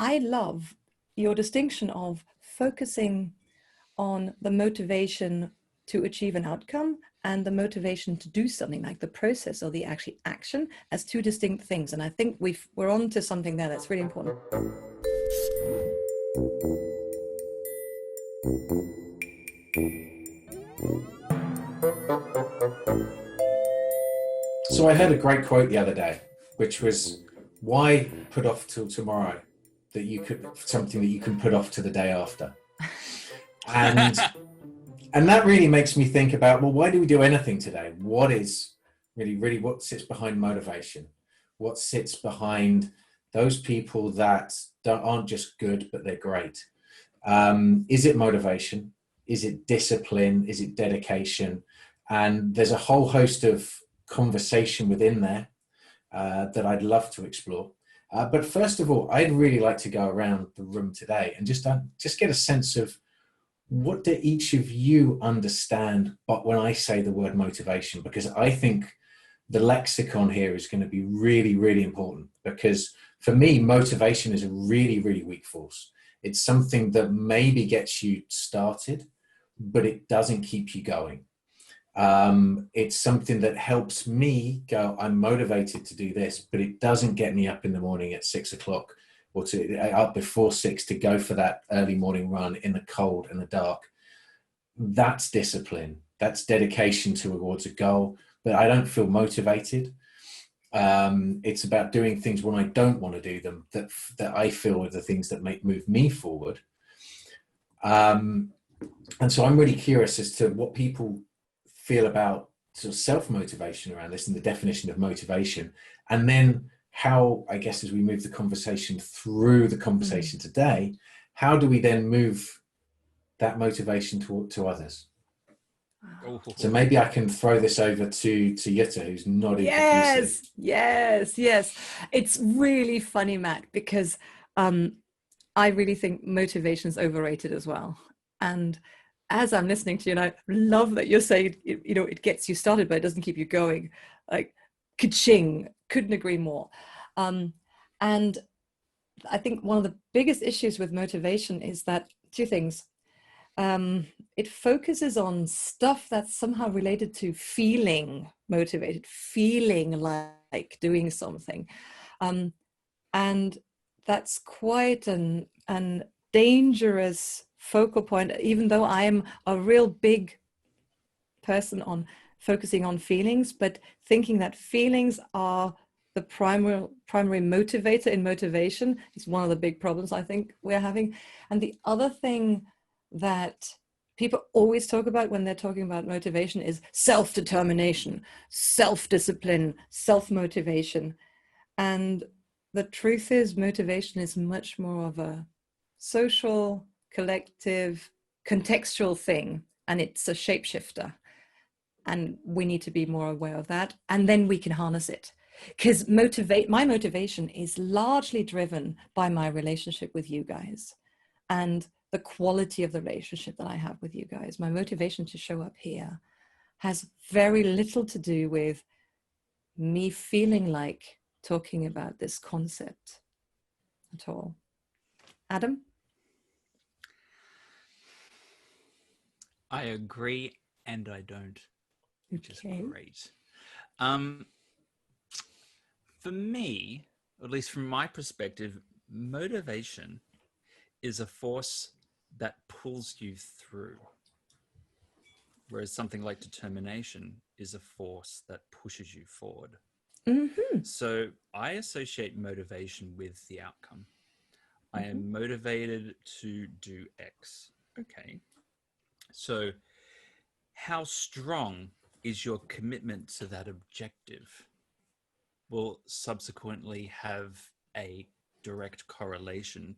I love your distinction of focusing on the motivation to achieve an outcome and the motivation to do something, like the process or the actual action, as two distinct things. And I think we're on to something there that's really important. So I heard a great quote the other day, which was, why put off till tomorrow something that you can put off to the day after? And that really makes me think about, well, why do we do anything today? What is really what sits behind motivation? What sits behind those people that aren't just good, but they're great? Is it motivation? Is it discipline? Is it dedication? And there's a whole host of conversation within there that I'd love to explore. But first of all, I'd really like to go around the room today and just get a sense of, what do each of you understand but when I say the word motivation? Because I think the lexicon here is going to be really, really important, because for me, motivation is a really, really weak force. It's something that maybe gets you started, but it doesn't keep you going. It's something that helps me go, I'm motivated to do this, but it doesn't get me up in the morning at 6 o'clock or up before 6 to go for that early morning run in the cold and the dark. That's discipline. That's dedication towards a goal, but I don't feel motivated. It's about doing things when I don't want to do them, that I feel are the things that move me forward. And so I'm really curious as to what people feel about sort of self-motivation around this and the definition of motivation, and then how, I guess, as we move the conversation through the conversation today, how do we then move that motivation to others? So maybe I can throw this over to Jutta, who's nodding. Yes. It's really funny, Matt, because I really think motivation is overrated as well. And as I'm listening to you, and I love that you're saying, it gets you started, but it doesn't keep you going. Like, ka-ching, couldn't agree more. And I think one of the biggest issues with motivation is that two things. It focuses on stuff that's somehow related to feeling motivated, feeling like doing something. And that's quite an dangerous focal point, even though I am a real big person on focusing on feelings, but thinking that feelings are the primary motivator in motivation is one of the big problems I think we're having. And the other thing that people always talk about when they're talking about motivation is self-determination, self-discipline, self-motivation. And the truth is, motivation is much more of a social, collective, contextual thing, and it's a shapeshifter. And we need to be more aware of that, and then we can harness it. Because my motivation is largely driven by my relationship with you guys and the quality of the relationship that I have with you guys. My motivation to show up here has very little to do with me feeling like talking about this concept at all. Adam? I agree and I don't, which is great. For me, at least from my perspective, motivation is a force that pulls you through, whereas something like determination is a force that pushes you forward. Mm-hmm. So I associate motivation with the outcome. Mm-hmm. I am motivated to do X. Okay. So how strong is your commitment to that objective will subsequently have a direct correlation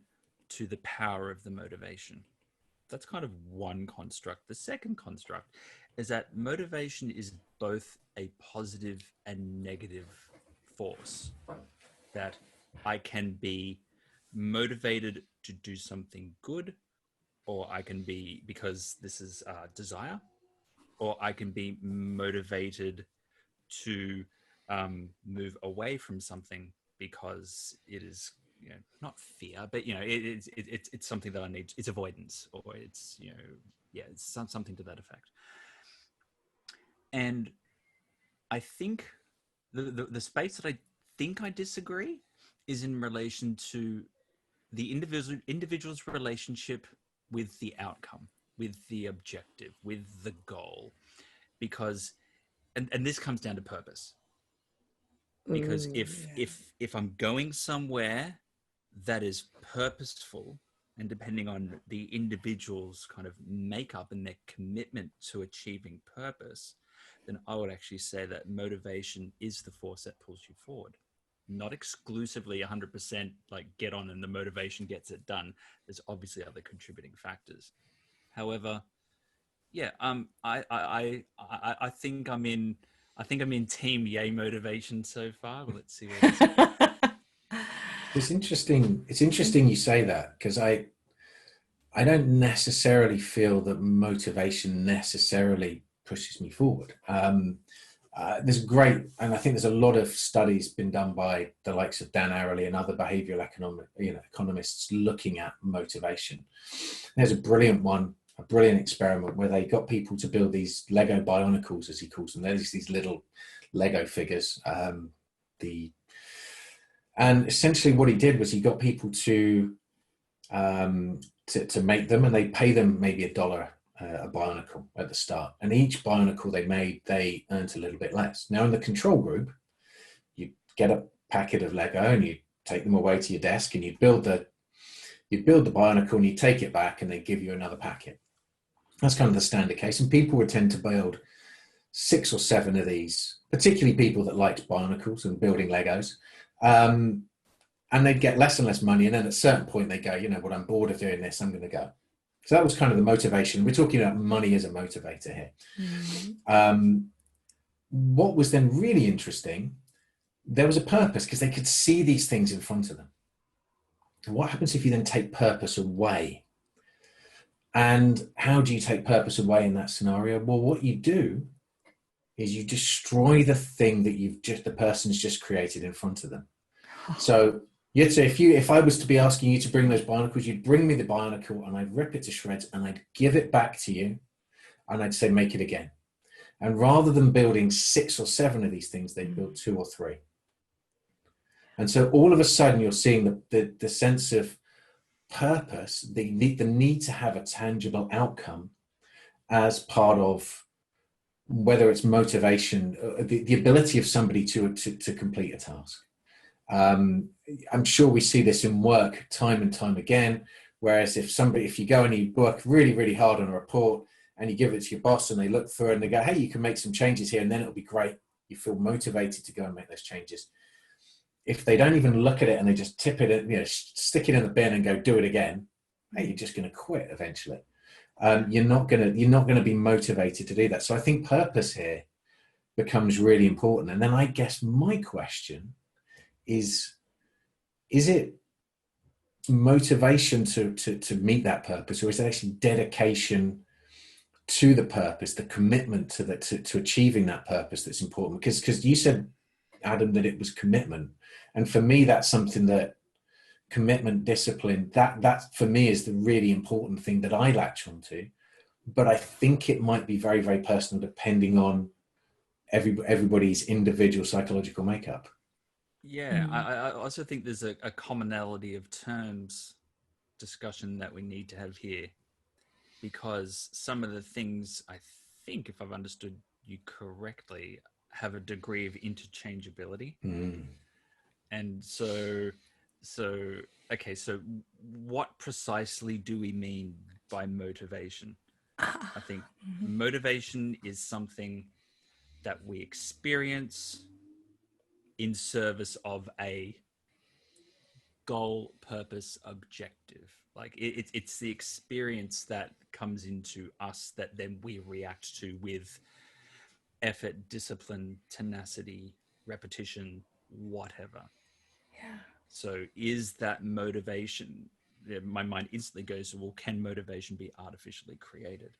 to the power of the motivation. That's kind of one construct. The second construct is that motivation is both a positive and negative force. That I can be motivated to do something good, or I can be, because this is desire, or I can be motivated to move away from something because it is not fear, but it's something that I need. It's avoidance, or it's it's something to that effect. And I think the space that I think I disagree is in relation to the individual's relationship with the outcome, with the objective, with the goal, because and this comes down to purpose. Because if I'm going somewhere that is purposeful, and depending on the individual's kind of makeup and their commitment to achieving purpose, then I would actually say that motivation is the force that pulls you forward. Not exclusively 100% like get on and the motivation gets it done. There's obviously other contributing factors. However, I think I'm in team yay motivation so far. But let's see where this goes. It's interesting. It's interesting you say that, because I don't necessarily feel that motivation necessarily pushes me forward. There's great, and I think there's a lot of studies been done by the likes of Dan Ariely and other behavioral economists looking at motivation. There's a brilliant one, a brilliant experiment where they got people to build these Lego Bionicles, as he calls them. There's these little Lego figures. And essentially what he did was he got people to make them, and they pay them maybe $1 a Bionicle at the start. And each Bionicle they made, they earned a little bit less. Now in the control group, you get a packet of Lego and you take them away to your desk and you build the Bionicle and you take it back and they give you another packet. That's kind of the standard case. And people would tend to build 6 or 7 of these, particularly people that liked Bionicles and building Legos. And they'd get less and less money. And then at a certain point they go, you know what, I'm bored of doing this, I'm going to go. So that was kind of the motivation. We're talking about money as a motivator here. Mm-hmm. What was then really interesting, there was a purpose, because they could see these things in front of them. And what happens if you then take purpose away? And how do you take purpose away in that scenario? Well, what you do is you destroy the thing that the person's just created in front of them. So you'd say, if I was to be asking you to bring those Bionicles, you'd bring me the Bionicle and I'd rip it to shreds and I'd give it back to you and I'd say, make it again. And rather than building 6 or 7 of these things, they'd build 2 or 3. And so all of a sudden you're seeing the sense of purpose, the need to have a tangible outcome as part of whether it's motivation, the ability of somebody to complete a task. I'm sure we see this in work time and time again, whereas if you go and you work really, really hard on a report and you give it to your boss and they look through it and they go, hey, you can make some changes here and then it'll be great. You feel motivated to go and make those changes. If they don't even look at it and they just tip it, stick it in the bin and go do it again, hey, you're just going to quit eventually. You're not going to be motivated to do that. So I think purpose here becomes really important. And then I guess my question is it motivation to meet that purpose, or is it actually dedication to the purpose, the commitment to achieving that purpose that's important? Because you said, Adam, that it was commitment. And for me, that's something that commitment, discipline, that for me is the really important thing that I latch onto. But I think it might be very, very personal depending on everybody's individual psychological makeup. Yeah, I also think there's a commonality of terms discussion that we need to have here, because some of the things, I think, if I've understood you correctly, have a degree of interchangeability. And so what precisely do we mean by motivation? I think motivation is something that we experience in service of a goal, purpose, objective. Like it's the experience that comes into us that then we react to with effort, discipline, tenacity, repetition, whatever. Yeah. So is that motivation? My mind instantly goes to, well, can motivation be artificially created?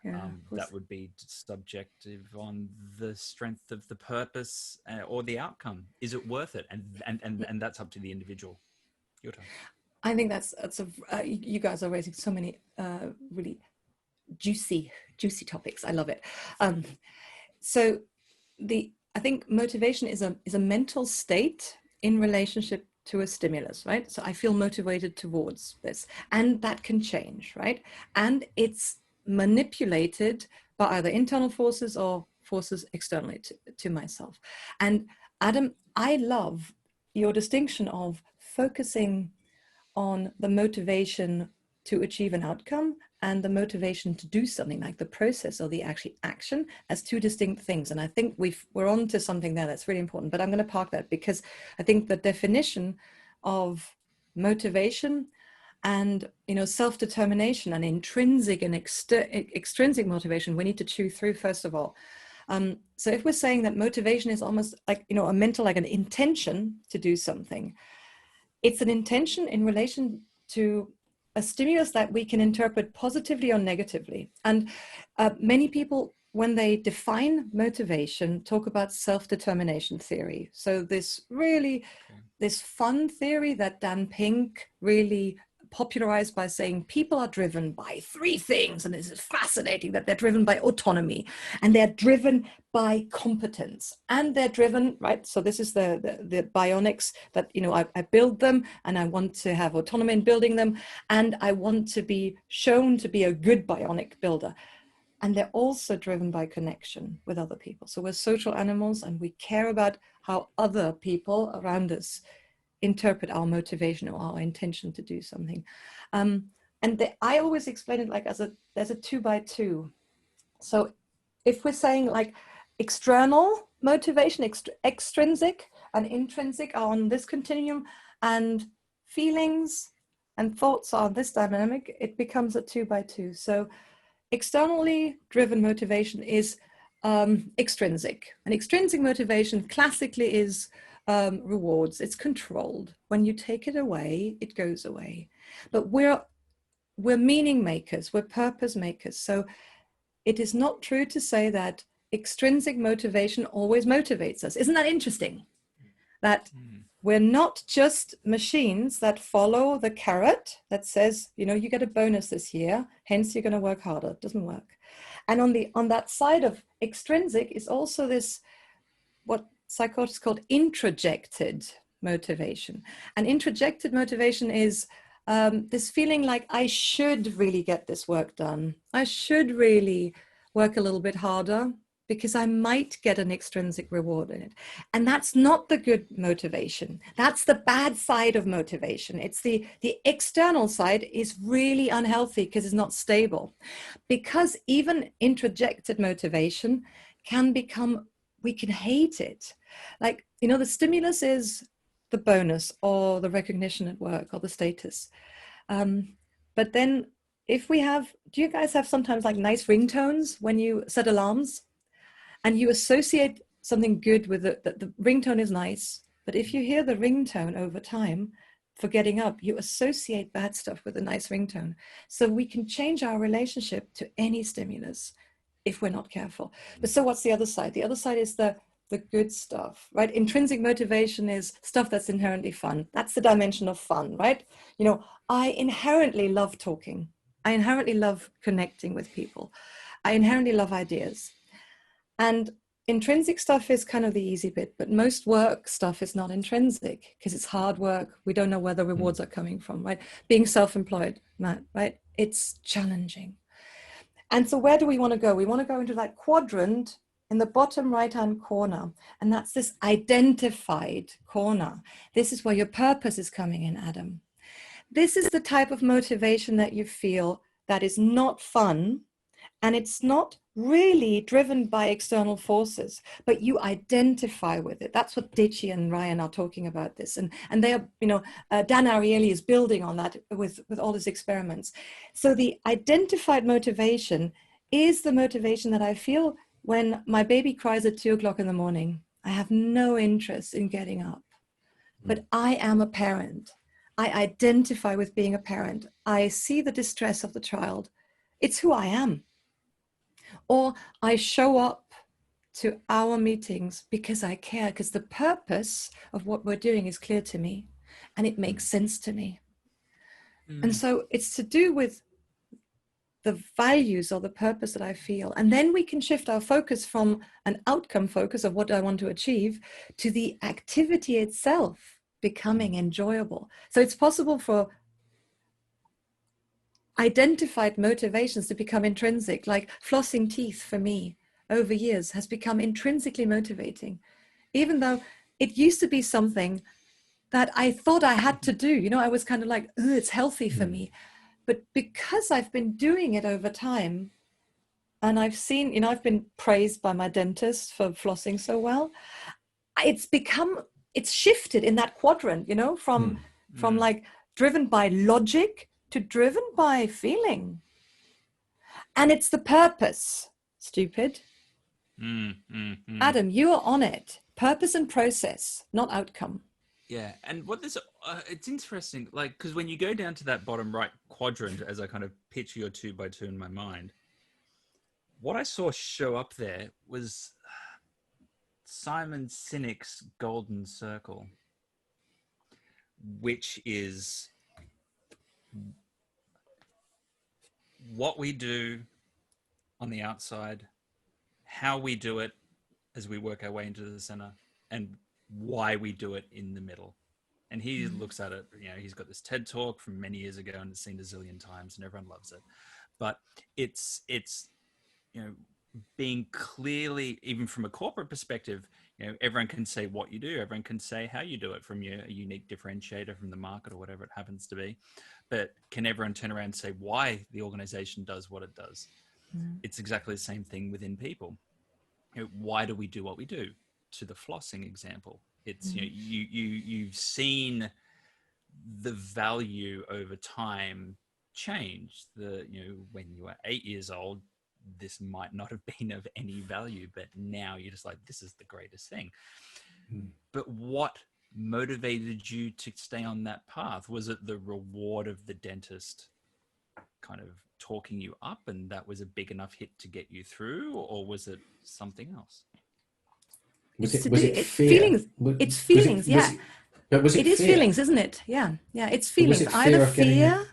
Yeah, that would be subjective on the strength of the purpose or the outcome. Is it worth it? And that's up to the individual. Your turn. I think that's you guys are raising so many really juicy topics. I love it. So I think motivation is a mental state in relationship to a stimulus, right? So I feel motivated towards this, and that can change, right? And it's manipulated by either internal forces or forces externally to myself. And Adam, I love your distinction of focusing on the motivation to achieve an outcome and the motivation to do something, like the process or the actual action, as two distinct things. And I think we're on to something there that's really important, but I'm going to park that, because I think the definition of motivation and, you know, self-determination and intrinsic and extrinsic motivation, we need to chew through first of all. So if we're saying that motivation is almost like, you know, a mental, like an intention to do something, it's an intention in relation to a stimulus that we can interpret positively or negatively. And many people, when they define motivation, talk about self-determination theory. So this fun theory that Dan Pink really popularized by saying people are driven by three things. And this is fascinating that they're driven by autonomy, and they're driven by competence, and they're driven, right? So this is the bionics that, you know, I build them, and I want to have autonomy in building them, and I want to be shown to be a good bionic builder. And they're also driven by connection with other people. So we're social animals, and we care about how other people around us interpret our motivation or our intention to do something. I always explain it like there's a 2x2. So if we're saying like external motivation, extrinsic and intrinsic are on this continuum, and feelings and thoughts are on this dynamic, it becomes a 2x2. So externally driven motivation is extrinsic, and extrinsic motivation classically is rewards. It's controlled. When you take it away, it goes away. But we're meaning makers, we're purpose makers. So it is not true to say that extrinsic motivation always motivates us. Isn't that interesting? That we're not just machines that follow the carrot that says, you know, you get a bonus this year, hence you're going to work harder. It doesn't work. And on that side of extrinsic is also this, what psychologists call introjected motivation. And introjected motivation is this feeling like I should really get this work done. I should really work a little bit harder because I might get an extrinsic reward in it. And that's not the good motivation. That's the bad side of motivation. It's the external side is really unhealthy because it's not stable. Because even introjected motivation can become, we can hate it. Like, you know, the stimulus is the bonus or the recognition at work or the status. But then if we have, do you guys have sometimes like nice ringtones when you set alarms? And you associate something good with the ringtone is nice, but if you hear the ringtone over time for getting up, you associate bad stuff with a nice ringtone. So we can change our relationship to any stimulus if we're not careful. But so what's the other side? The other side is the good stuff, right? Intrinsic motivation is stuff that's inherently fun. That's the dimension of fun, right? You know, I inherently love talking. I inherently love connecting with people. I inherently love ideas. And intrinsic stuff is kind of the easy bit, but most work stuff is not intrinsic because it's hard work. We don't know where the rewards are coming from, right? Being self-employed, Matt, right? It's challenging. And so where do we want to go? We want to go into that quadrant in the bottom right-hand corner. And that's this identified corner. This is where your purpose is coming in, Adam. This is the type of motivation that you feel that is not fun, and it's not really driven by external forces, but you identify with it. That's what Ditchy and Ryan are talking about this. And they are, you know, Dan Ariely is building on that with all his experiments. So the identified motivation is the motivation that I feel when my baby cries at 2 o'clock in the morning. I have no interest in getting up, but I am a parent. I identify with being a parent. I see the distress of the child. It's who I am. Or I show up to our meetings because I care, because the purpose of what we're doing is clear to me. and it makes sense to me. And so it's to do with the values or the purpose that I feel. And then we can shift our focus from an outcome focus of what I want to achieve to the activity itself becoming enjoyable. So it's possible for identified motivations to become intrinsic, like flossing teeth for me over years has become intrinsically motivating, even though it used to be something that I thought I had to do. You know, I was kind of like, it's healthy for me. But because I've been doing it over time, and I've seen, you know, I've been praised by my dentist for flossing so well, it's shifted in that quadrant, you know, from like driven by logic to driven by feeling. And it's the purpose, stupid. Adam, you are on it. Purpose and process, not outcome. Yeah, and what this, it's interesting, like, because when you go down to that bottom right quadrant, as I kind of picture your 2x2 in my mind, what I saw show up there was Simon Sinek's golden circle, which is what we do on the outside, how we do it as we work our way into the center, and why we do it in the middle. And he looks at it, you know, he's got this TED talk from many years ago and it's seen a zillion times and everyone loves it. But it's, you know, being clearly, even from a corporate perspective, you know, everyone can say what you do, everyone can say how you do it from your unique differentiator from the market or whatever it happens to be. But can everyone turn around and say why the organization does what it does? It's exactly the same thing within people. You know, why do we do what we do? To the flossing example, it's you know, you've seen the value over time change. You know, when you were 8 years old, this might not have been of any value, but now you're just like, this is the greatest thing. But what motivated you to stay on that path? Was it the reward of the dentist kind of talking you up and that was a big enough hit to get you through, or was it something else? Was it fear? Feelings. It's feelings, yeah. But was it is fear? feelings, isn't it? Yeah, it's feelings. Was it Either fear,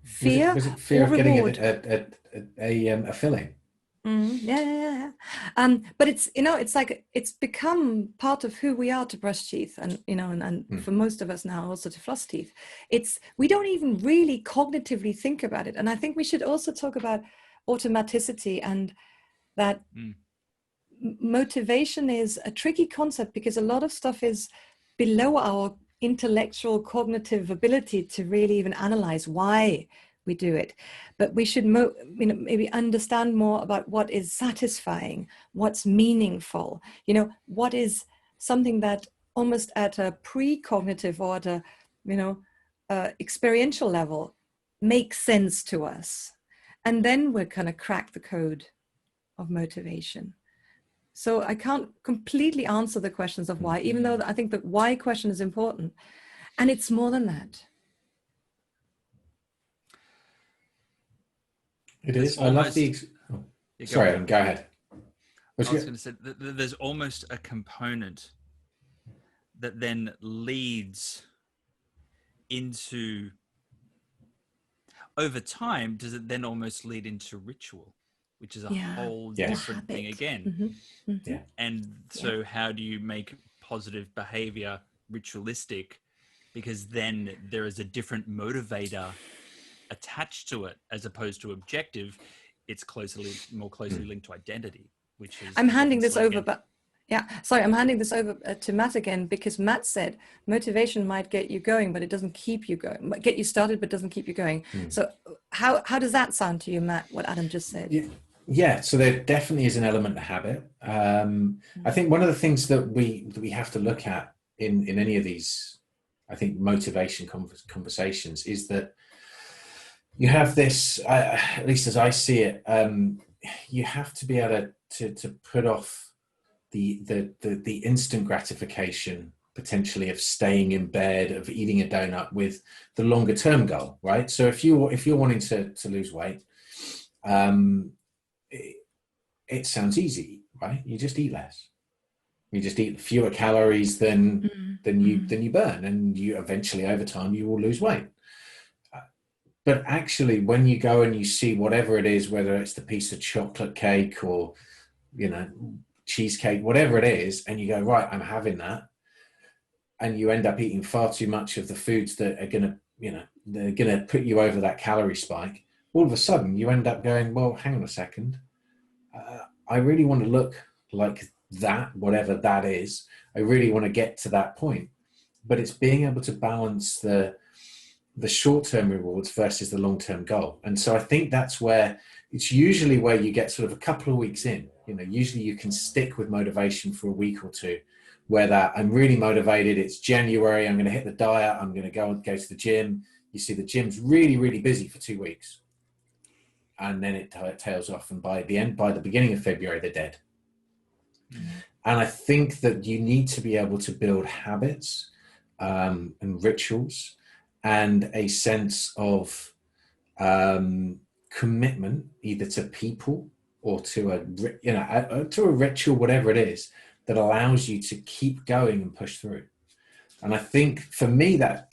fear was it fear or of getting reward. a filling? Yeah. But it's, you know, it's like it's become part of who we are to brush teeth, and you know, and for most of us now also to floss teeth. We don't even really cognitively think about it, and I think we should also talk about automaticity and that. Motivation is a tricky concept because a lot of stuff is below our intellectual cognitive ability to really even analyze why we do it. But we should maybe understand more about what is satisfying, what's meaningful, you know, what is something that almost at a pre-cognitive or at a, you know, experiential level makes sense to us. And then we're going to crack the code of motivation. So I can't completely answer the questions of why, even though I think the why question is important. And it's more than that. It is. I love the... Sorry, Adam, go ahead. I was going to say, there's almost a component that then leads into... Over time, does it then almost lead into ritual? Which is a whole different thing again. And so how do you make positive behavior ritualistic? Because then there is a different motivator attached to it as opposed to objective. It's more closely linked to identity, which is... I'm handing this over, I'm handing this over to Matt again, because Matt said motivation might get you going, but it doesn't keep you going. Get you started, but doesn't keep you going. So how does that sound to you, Matt, what Adam just said? Yeah, so there definitely is an element of habit. I think one of the things that we have to look at in any of these, I think, motivation conversations is that you have this, at least as I see it, you have to be able to put off the instant gratification potentially of staying in bed, of eating a donut, with the longer term goal, right? So if you're wanting to lose weight, it sounds easy, right? You just eat less. You just eat fewer calories than Mm. you burn, and you eventually over time you will lose weight. But actually, when you go and you see whatever it is, whether it's the piece of chocolate cake or, you know, cheesecake, whatever it is, and you go, right, I'm having that, and you end up eating far too much of the foods that are going to, you know, they're going to put you over that calorie spike, all of a sudden you end up going, well, hang on a second. I really want to look like that, whatever that is. I really want to get to that point. But it's being able to balance the short-term rewards versus the long-term goal. And so I think that's where it's usually where you get sort of a couple of weeks in, you know, usually you can stick with motivation for a week or two, where that I'm really motivated. It's January. I'm going to hit the diet. I'm going to go to the gym. You see the gym's really, really busy for 2 weeks. And then it tails off. And by the beginning of February, they're dead. And I think that you need to be able to build habits and rituals and a sense of commitment, either to people or to a ritual, whatever it is, that allows you to keep going and push through. And I think for me that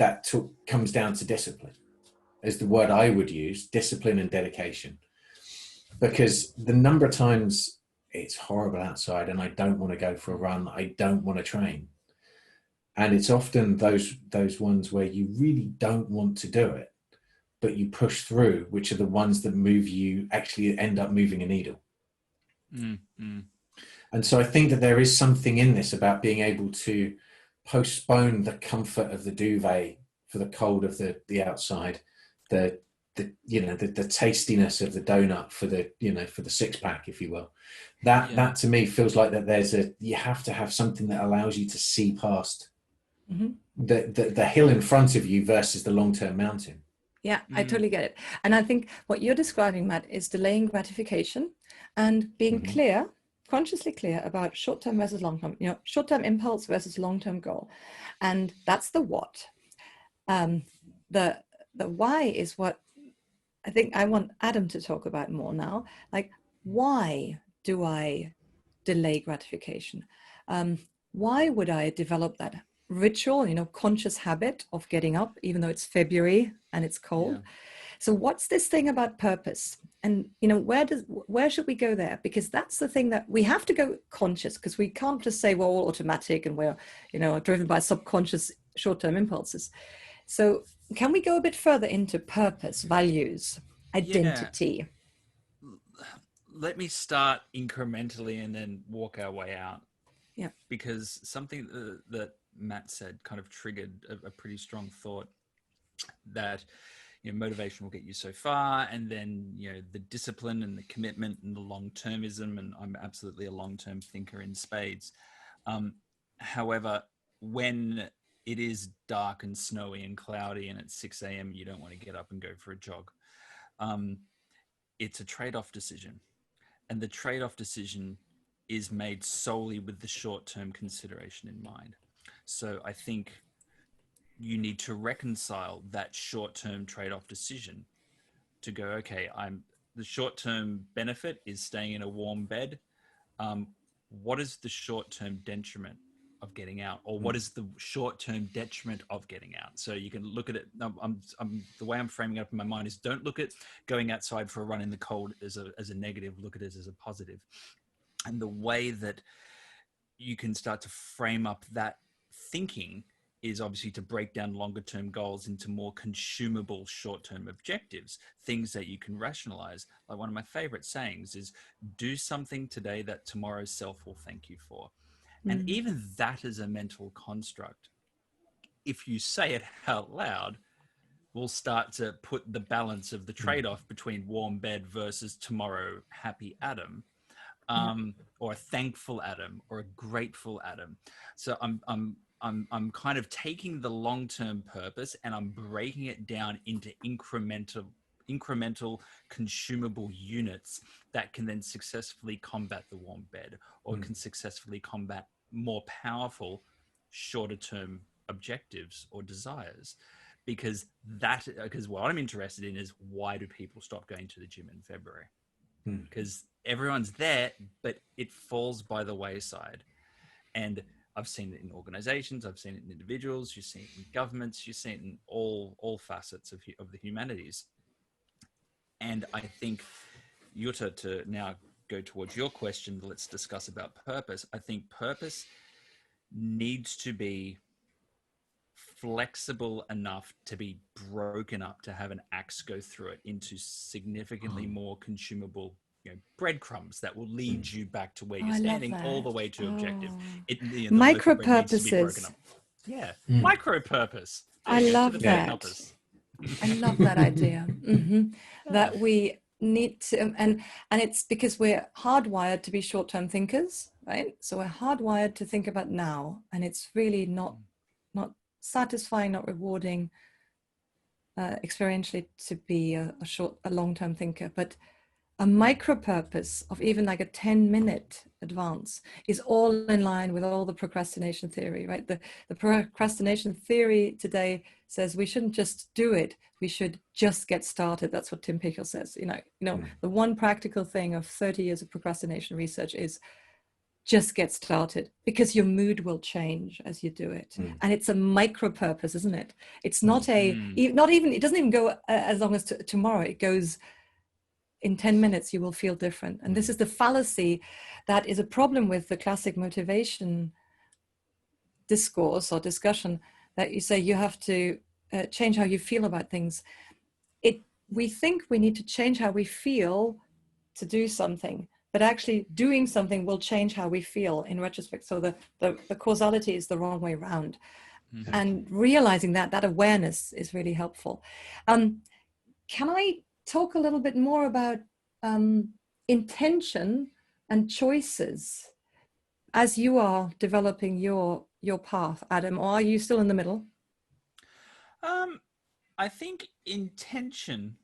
comes down to discipline, is the word I would use, discipline and dedication. Because the number of times it's horrible outside and I don't want to go for a run, I don't want to train. And it's often those ones where you really don't want to do it, but you push through, which are the ones that move you, actually end up moving a needle. And so I think that there is something in this about being able to postpone the comfort of the duvet for the cold of the outside, the tastiness of the donut for the six pack, if you will. That to me feels like that you have to have something that allows you to see past the hill in front of you versus the long-term mountain. Yeah, I totally get it. And I think what you're describing, Matt, is delaying gratification and being consciously clear about short-term versus long-term, short-term impulse versus long-term goal. And that's the what. The why is what I think I want Adam to talk about more now. Like, why do I delay gratification? Why would I develop that ritual, conscious habit of getting up, even though it's February and it's cold? Yeah. So what's this thing about purpose? And, where should we go there? Because that's the thing that we have to go conscious, because we can't just say we're all automatic and we're, driven by subconscious short-term impulses. So can we go a bit further into purpose, values, identity? Yeah. Let me start incrementally and then walk our way out. Yeah. Because something that Matt said kind of triggered a pretty strong thought that, motivation will get you so far, and then, the discipline and the commitment and the long-termism, and I'm absolutely a long-term thinker in spades. However, when it is dark and snowy and cloudy and at 6 a.m. you don't want to get up and go for a jog. It's a trade-off decision. And the trade-off decision is made solely with the short-term consideration in mind. So I think you need to reconcile that short-term trade-off decision to go, okay, the short-term benefit is staying in a warm bed. What is the short-term detriment of getting out, or what is the short-term detriment of getting out? So you can look at it. The way I'm framing it up in my mind is, don't look at going outside for a run in the cold as a negative. Look at it as a positive. And the way that you can start to frame up that thinking is obviously to break down longer-term goals into more consumable short-term objectives, things that you can rationalize. Like one of my favorite sayings is, do something today that tomorrow's self will thank you for. And even that is a mental construct. If you say it out loud, will start to put the balance of the trade-off between warm bed versus tomorrow happy Adam, or a thankful Adam, or a grateful Adam. So I'm kind of taking the long-term purpose and I'm breaking it down into incremental consumable units that can then successfully combat the warm bed, or can successfully combat more powerful shorter term objectives or desires. Because what I'm interested in is, why do people stop going to the gym in February? Because everyone's there, but it falls by the wayside. And I've seen it in organizations, I've seen it in individuals, you've seen it in governments, you've seen it in all facets of the humanities. And I think, Jutta, to now go towards your question, let's discuss about purpose. I think purpose needs to be flexible enough to be broken up, to have an axe go through it into significantly more consumable, breadcrumbs that will lead you back to where you're standing, all the way to objective. The Micro loaf of bread needs to be broken purposes. up. Yeah, micro purpose. I love to that. help us. I love that idea. That we need to, and it's because we're hardwired to be short-term thinkers, right? So we're hardwired to think about now, and it's really not satisfying, not rewarding experientially to be a long-term thinker. But a micro purpose of even like a 10-minute advance is all in line with all the procrastination theory, right? The procrastination theory today says we shouldn't just do it, we should just get started. That's what Tim Pickle says. The one practical thing of 30 years of procrastination research is just get started, because your mood will change as you do it. And it's a micro purpose, isn't it? It's not it doesn't even go as long as tomorrow. It goes, in 10 minutes you will feel different. And this is the fallacy that is a problem with the classic motivation discourse or discussion, that you say you have to change how you feel about things. We think we need to change how we feel to do something, but actually doing something will change how we feel in retrospect. So the causality is the wrong way around. And realizing that awareness is really helpful. Can I talk a little bit more about intention and choices as you are developing your path, Adam, or are you still in the middle? I think intention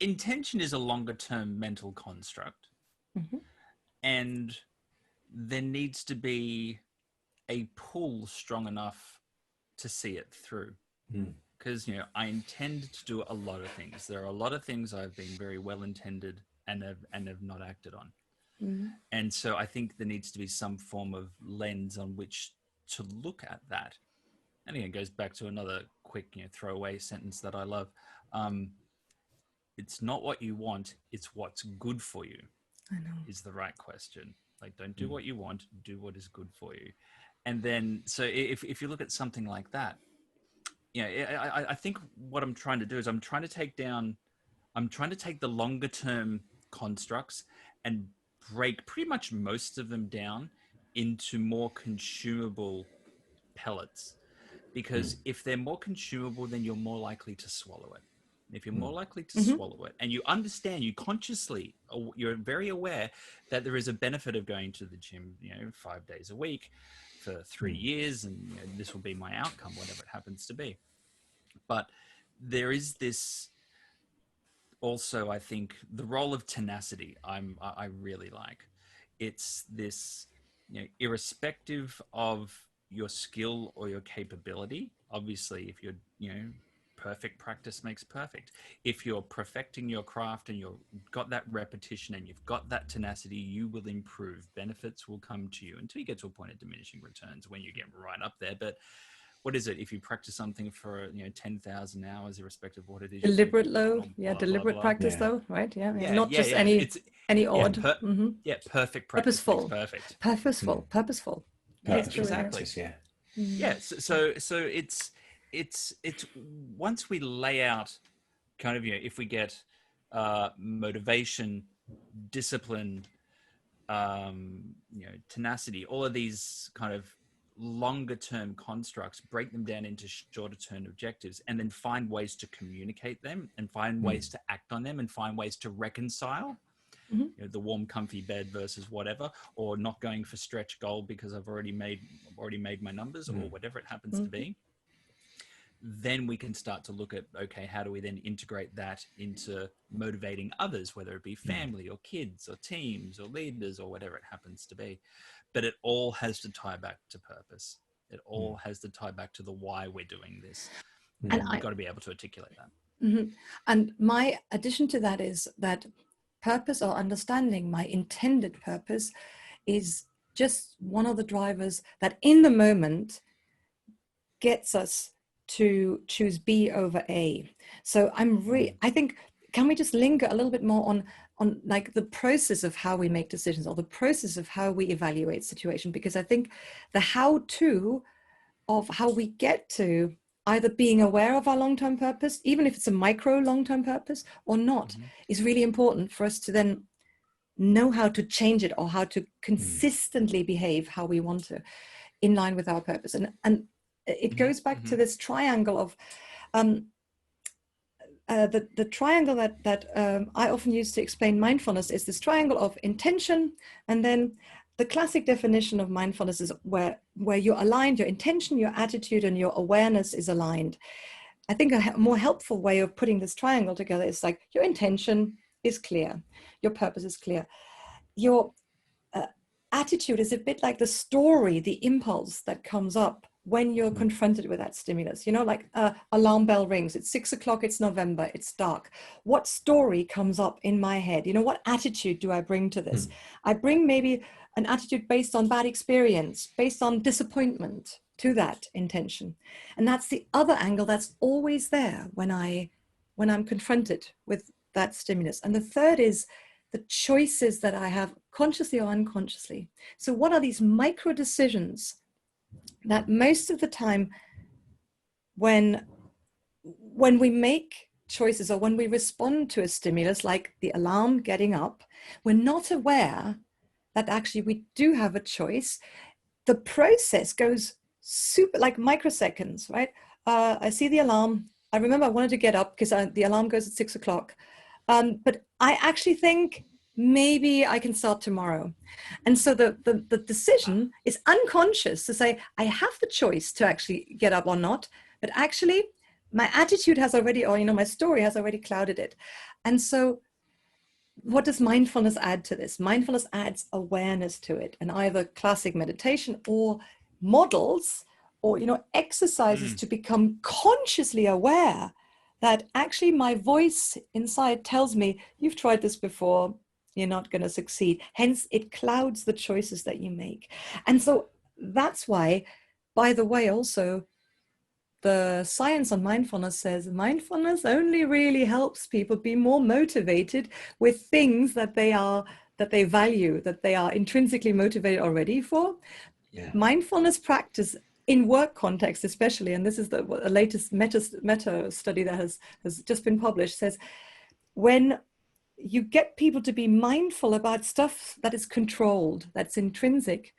is a longer term mental construct, and there needs to be a pull strong enough to see it through. Because I intend to do a lot of things. There are a lot of things I've been very well intended and have not acted on. And so I think there needs to be some form of lens on which to look at that. And again, it goes back to another quick throwaway sentence that I love. It's not what you want, it's what's good for you. I know. Is the right question. Like, don't do what you want, do what is good for you. And then, so if you look at something like that, I think what I'm trying to do is I'm trying to take the longer term constructs and break pretty much most of them down into more consumable pellets. Because if they're more consumable, then you're more likely to swallow it. If you're more likely to swallow it, and you understand, you're very aware that there is a benefit of going to the gym, 5 days a week for 3 years, and this will be my outcome, whatever it happens to be. But there is this also, I think, the role of tenacity I really like. It's this, irrespective of your skill or your capability. Obviously, if you're, perfect practice makes perfect. If you're perfecting your craft and you've got that repetition and you've got that tenacity, you will improve. Benefits will come to you until you get to a point of diminishing returns when you get right up there. But what is it? If you practice something for 10,000 hours, irrespective of what it is, deliberate practice, though, right? Not just any odd. Perfect practice. Purposeful. Exactly. So it's once we lay out kind of if we get motivation, discipline, tenacity, all of these kind of longer term constructs, break them down into shorter term objectives, and then find ways to communicate them and find ways to act on them and find ways to reconcile the warm comfy bed versus whatever, or not going for stretch goal because I've already made my numbers or whatever it happens to be. Then we can start to look at, okay, how do we then integrate that into motivating others, whether it be family or kids or teams or leaders or whatever it happens to be. But it all has to tie back to purpose. It all has to tie back to the why we're doing this. And we've got to be able to articulate that. And my addition to that is that purpose, or understanding my intended purpose, is just one of the drivers that in the moment gets us to choose B over A. So I think, can we just linger a little bit more on like the process of how we make decisions, or the process of how we evaluate situation? Because I think the how-to of how we get to either being aware of our long-term purpose, even if it's a micro long-term purpose or not, is really important for us to then know how to change it, or how to consistently behave how we want to, in line with our purpose. And it goes back to this triangle of the triangle that I often use to explain mindfulness is this triangle of intention, and then the classic definition of mindfulness is where you're aligned, your intention, your attitude, and your awareness is aligned. I think a more helpful way of putting this triangle together is like, your intention is clear, your purpose is clear, your attitude is a bit like the story, the impulse that comes up when you're confronted with that stimulus. You know, like alarm bell rings, it's 6 o'clock, it's November, it's dark. What story comes up in my head? You know, what attitude do I bring to this? I bring maybe an attitude based on bad experience, based on disappointment to that intention. And that's the other angle that's always there when I'm confronted with that stimulus. And the third is the choices that I have consciously or unconsciously. So what are these micro decisions that most of the time when we make choices, or when we respond to a stimulus like the alarm getting up, we're not aware that actually we do have a choice. The process goes super, like microseconds, right? I see the alarm. I remember I wanted to get up because the alarm goes at 6 o'clock. But I actually think maybe I can start tomorrow. And so the decision is unconscious to say, I have the choice to actually get up or not, but actually my attitude has already, or, you know, my story has already clouded it. And so what does mindfulness add to this? Mindfulness adds awareness to it, and either classic meditation or models, or, you know, exercises to become consciously aware that actually my voice inside tells me, you've tried this before, you're not going to succeed. Hence, it clouds the choices that you make. And so that's why, by the way, also, the science on mindfulness says mindfulness only really helps people be more motivated with things that they value, that they are intrinsically motivated already for. Mindfulness practice in work context especially, and this is the latest meta study that has just been published, says when you get people to be mindful about stuff that is controlled, that's intrinsic,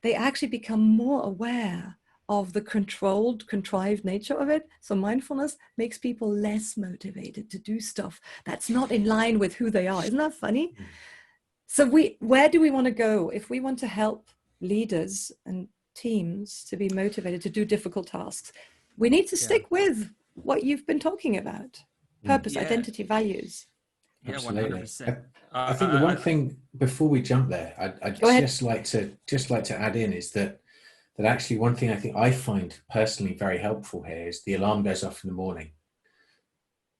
they actually become more aware of the controlled, contrived nature of it. So mindfulness makes people less motivated to do stuff that's not in line with who they are. Isn't that funny? So where do we want to go if we want to help leaders and teams to be motivated to do difficult tasks? We need to stick with what you've been talking about: purpose, identity, values. Yeah, Absolutely. 100%. I think the one thing before we jump there, I'd just like to add in is that actually one thing I think I find personally very helpful here is the alarm goes off in the morning.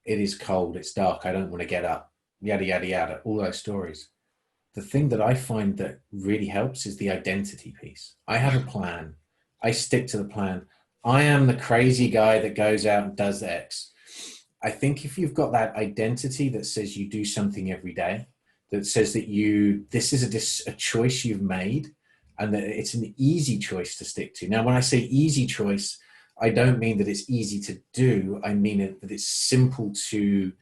It is cold, it's dark, I don't want to get up, yada, yada, yada, all those stories. The thing that I find that really helps is the identity piece. I have a plan. I stick to the plan. I am the crazy guy that goes out and does X. I think if you've got that identity that says you do something every day, that says that this is a choice you've made, and that it's an easy choice to stick to. Now, when I say easy choice, I don't mean that it's easy to do. I mean that it's simple to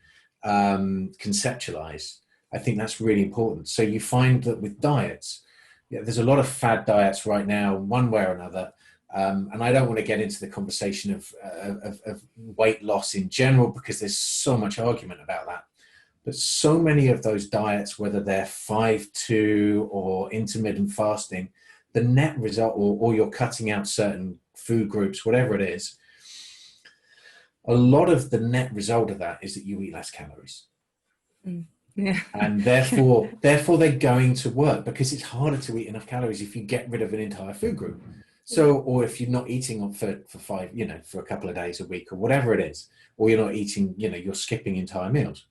conceptualize. I think that's really important. So you find that with diets, there's a lot of fad diets right now, one way or another. And I don't want to get into the conversation of weight loss in general, because there's so much argument about that. But so many of those diets, whether they're 5-2 or intermittent fasting, the net result, or you're cutting out certain food groups, whatever it is, a lot of the net result of that is that you eat less calories. Yeah. And therefore they're going to work, because it's harder to eat enough calories if you get rid of an entire food group. So, or if you're not eating for a couple of days a week or whatever it is, or you're not eating, you're skipping entire meals.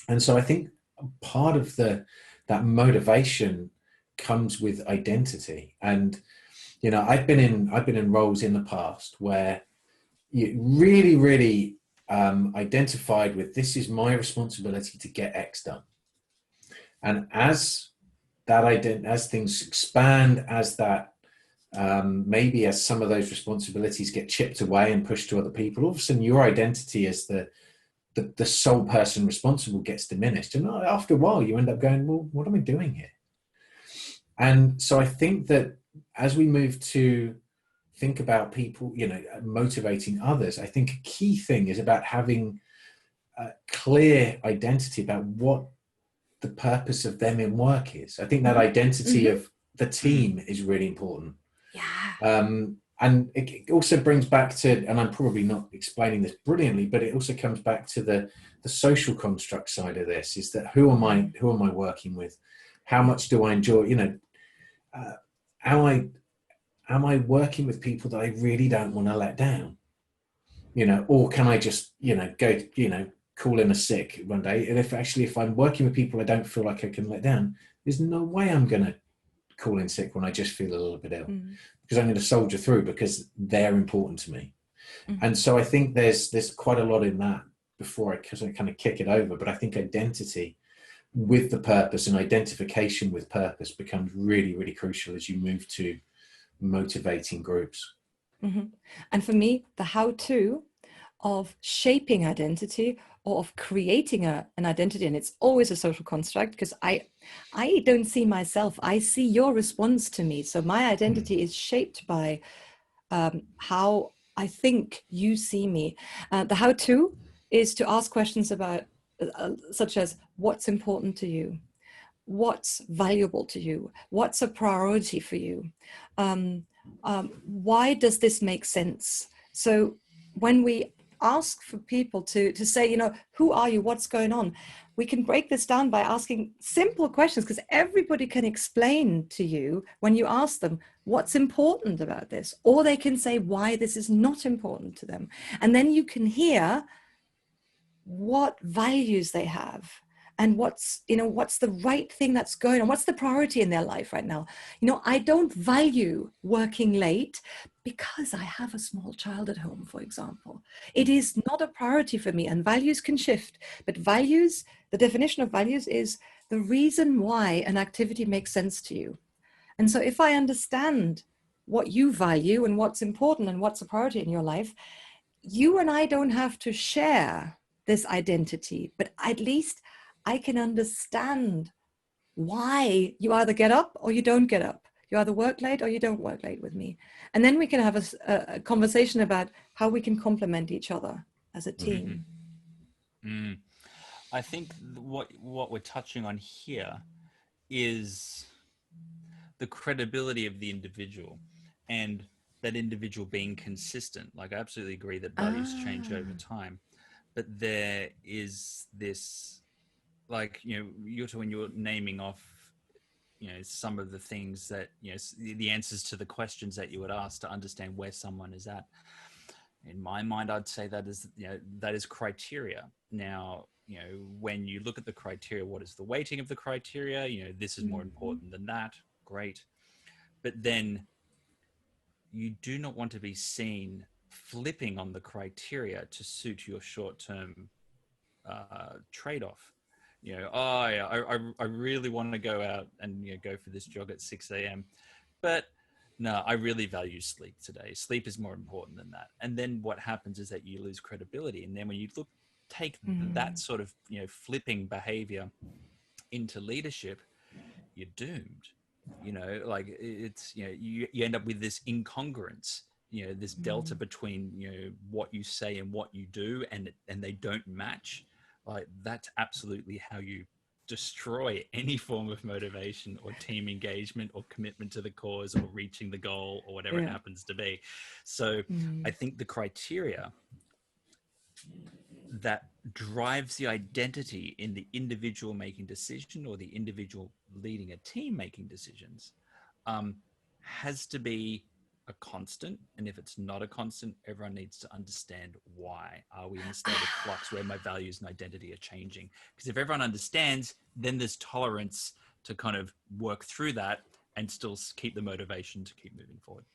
And so I think part of that motivation comes with identity. And I've been in roles in the past where you really identified with, this is my responsibility to get X done. And as things expand, as that maybe as some of those responsibilities get chipped away and pushed to other people, all of a sudden your identity as the sole person responsible gets diminished. And after a while, you end up going, well, what am I doing here? And so I think that as we move to think about people, motivating others, I think a key thing is about having a clear identity about what the purpose of them in work is. I think that identity of the team is really important. Yeah. And it also brings back to, and I'm probably not explaining this brilliantly, but it also comes back to the social construct side of this, is that who am I working with? How much do I enjoy? Am I working with people that I really don't want to let down? Or can I just, go, call in a sick one day? And if I'm working with people I don't feel like I can let down, there's no way I'm going to call in sick when I just feel a little bit ill, because I'm going to soldier through because they're important to me. And so I think there's quite a lot in that before I kind of kick it over. But I think identity with the purpose and identification with purpose becomes really, really crucial as you move to motivating groups. And for me, the how-to of shaping identity or of creating an identity, and it's always a social construct, because I don't see myself, I see your response to me. So my identity is shaped by how I think you see me. The how-to is to ask questions about such as, what's important to you? What's valuable to you? What's a priority for you? Why does this make sense? So when we ask for people to say, who are you? What's going on? We can break this down by asking simple questions, because everybody can explain to you when you ask them what's important about this, or they can say why this is not important to them. And then you can hear what values they have and what's the right thing that's going on, what's the priority in their life right now. I don't value working late because I have a small child at home, for example. It is not a priority for me, and values can shift. But values, the definition of values is the reason why an activity makes sense to you. And so if I understand what you value and what's important and what's a priority in your life, you and I don't have to share this identity, but at least I can understand why you either get up or you don't get up. You either work late or you don't work late with me. And then we can have a conversation about how we can complement each other as a team. I think what we're touching on here is the credibility of the individual, and that individual being consistent. Like, I absolutely agree that values change over time, but there is this, like, Jutta, when you're naming off, some of the things that, the answers to the questions that you would ask to understand where someone is at. In my mind, I'd say that is criteria. Now, when you look at the criteria, what is the weighting of the criteria? This is more important than that. Great. But then you do not want to be seen flipping on the criteria to suit your short-term trade-off. I really want to go out and go for this jog at 6 a.m. But no, I really value sleep today. Sleep is more important than that. And then what happens is that you lose credibility. And then when you take that sort of flipping behavior into leadership, you're doomed. Like, it's you end up with this incongruence, this delta between what you say and what you do, and they don't match. Like, that's absolutely how you destroy any form of motivation or team engagement or commitment to the cause or reaching the goal or whatever it happens to be. So I think the criteria that drives the identity in the individual making decision or the individual leading a team making decisions has to be a constant. And if it's not a constant, everyone needs to understand why. Are we in a state of flux where my values and identity are changing? Because if everyone understands, then there's tolerance to kind of work through that and still keep the motivation to keep moving forward.